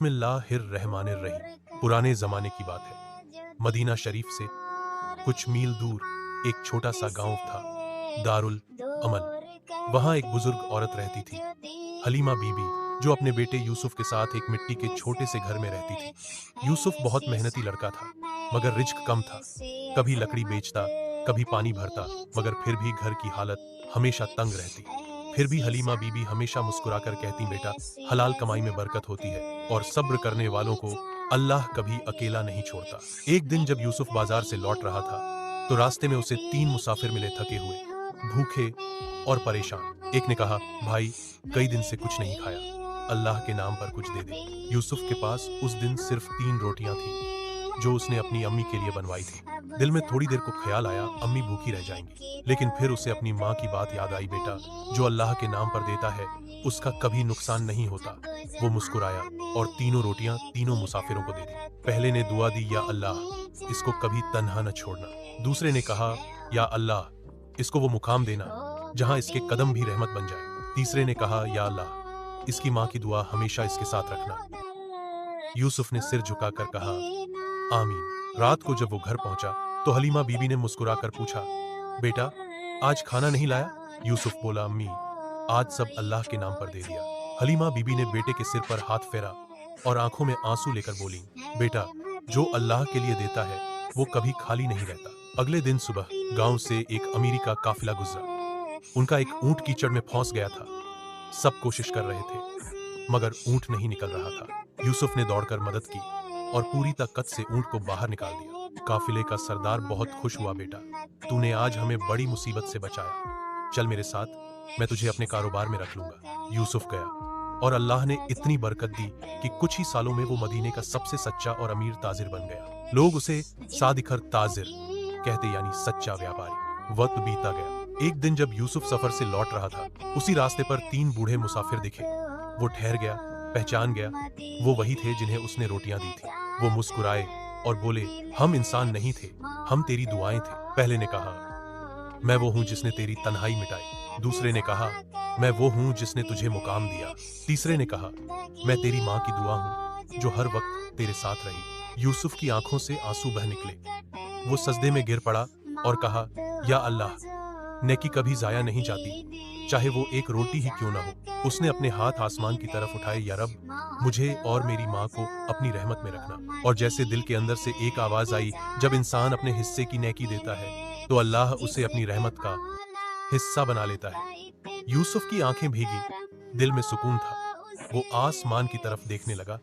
बिस्मिल्लाहिर्रहमानिर्रहीम। पुराने जमाने की बात है। मदीना शरीफ से कुछ मील दूर एक छोटा सा गांव था, दारुल अमल। वहां एक बुजुर्ग औरत रहती थी, हलीमा बीबी, जो अपने बेटे यूसुफ के साथ एक मिट्टी के छोटे से घर में रहती थी। यूसुफ बहुत मेहनती लड़का था, मगर रिज्क कम था। कभी लकड़ी बेचता, कभी पानी भरता, मगर फिर भी घर की हालत हमेशा तंग रहती। फिर भी हलीमा बीबी हमेशा मुस्कुराकर कहती, बेटा, हलाल कमाई में बरकत होती है और सब्र करने वालों को अल्लाह कभी अकेला नहीं छोड़ता। एक दिन जब यूसुफ बाजार से लौट रहा था, तो रास्ते में उसे 3 मुसाफिर मिले, थके हुए, भूखे और परेशान। एक ने कहा, भाई, कई दिन से कुछ नहीं खाया, अल्लाह के नाम पर कुछ दे दे। यूसुफ के पास उस दिन सिर्फ 3 रोटियां थीं, जो उसने अपनी अम्मी के लिए बनवाई थी। दिल में थोड़ी देर को ख्याल आया, अम्मी भूखी रह जाएंगी, लेकिन फिर उसे अपनी माँ की बात याद आई, बेटा, जो अल्लाह के नाम पर देता है उसका कभी नुकसान नहीं होता। वो मुस्कुराया और 3 रोटियां 3 मुसाफिरों को दे दी। पहले ने दुआ दी, या अल्लाह, इसको कभी तन्हा न छोड़ना। दूसरे ने कहा, या अल्लाह, इसको वो मुकाम देना जहां इसके कदम भी रहमत बन जाए। तीसरे ने कहा, या अल्लाह, इसकी माँ की दुआ हमेशा इसके साथ रखना। यूसुफ ने सिर झुकाकर कहा, आमीन। रात को जब वो घर पहुंचा, तो हलीमा बीबी ने मुस्कुराकर पूछा, बेटा, आज खाना नहीं लाया? यूसुफ बोला, अम्मी, आज सब अल्लाह के नाम पर दे दिया। हलीमा बीबी ने बेटे के सिर पर हाथ फेरा और आंखों में आंसू लेकर बोली, बेटा, जो अल्लाह के लिए देता है वो कभी खाली नहीं रहता। अगले दिन सुबह गांव से एक अमीरी का काफिला गुजरा। उनका एक ऊंट कीचड़ में फंस गया था। सब कोशिश कर रहे थे, मगर ऊंट नहीं निकल रहा था। यूसुफ ने दौड़कर मदद की और पूरी ताकत से ऊंट को बाहर निकाल दिया। काफिले का सरदार बहुत खुश हुआ, बेटा, तूने आज हमें बड़ी मुसीबत से बचाया। चल मेरे साथ, मैं तुझे अपने कारोबार में रख लूंगा। यूसुफ गया और अल्लाह ने इतनी बरकत दी कि कुछ ही सालों में वो मदीने का सबसे सच्चा और अमीर ताजिर बन गया। लोग उसे सादिखर ताजिर कहते, यानी सच्चा व्यापारी। वक्त बीता गया। एक दिन जब यूसुफ सफर से लौट रहा था, उसी रास्ते पर 3 बूढ़े मुसाफिर दिखे। वो ठहर गया, पहचान गया, वो वही थे जिन्हें उसने रोटियां दी थी। वो मुस्कुराए और बोले, हम इंसान नहीं थे, हम तेरी दुआएं थे। पहले ने कहा, मैं वो हूँ जिसने तेरी तन्हाई मिटाई। दूसरे ने कहा, मैं वो हूँ जिसने तुझे मुकाम दिया। तीसरे ने कहा, मैं तेरी माँ की दुआ हूँ जो हर वक्त तेरे साथ रही। यूसुफ की आंखों से आंसू बह निकले। वो सजदे में गिर पड़ा और कहा, या अल्लाह, नेकी कभी जाया नहीं जाती, चाहे वो एक रोटी ही क्यों ना हो। उसने अपने हाथ आसमान की तरफ उठाए, या रब, मुझे और मेरी माँ को अपनी रहमत में रखना। और जैसे दिल के अंदर से एक आवाज आई, जब इंसान अपने हिस्से की नेकी देता है तो अल्लाह उसे अपनी रहमत का हिस्सा बना लेता है। यूसुफ की आंखें भीगी, दिल में सुकून था। वो आसमान की तरफ देखने लगा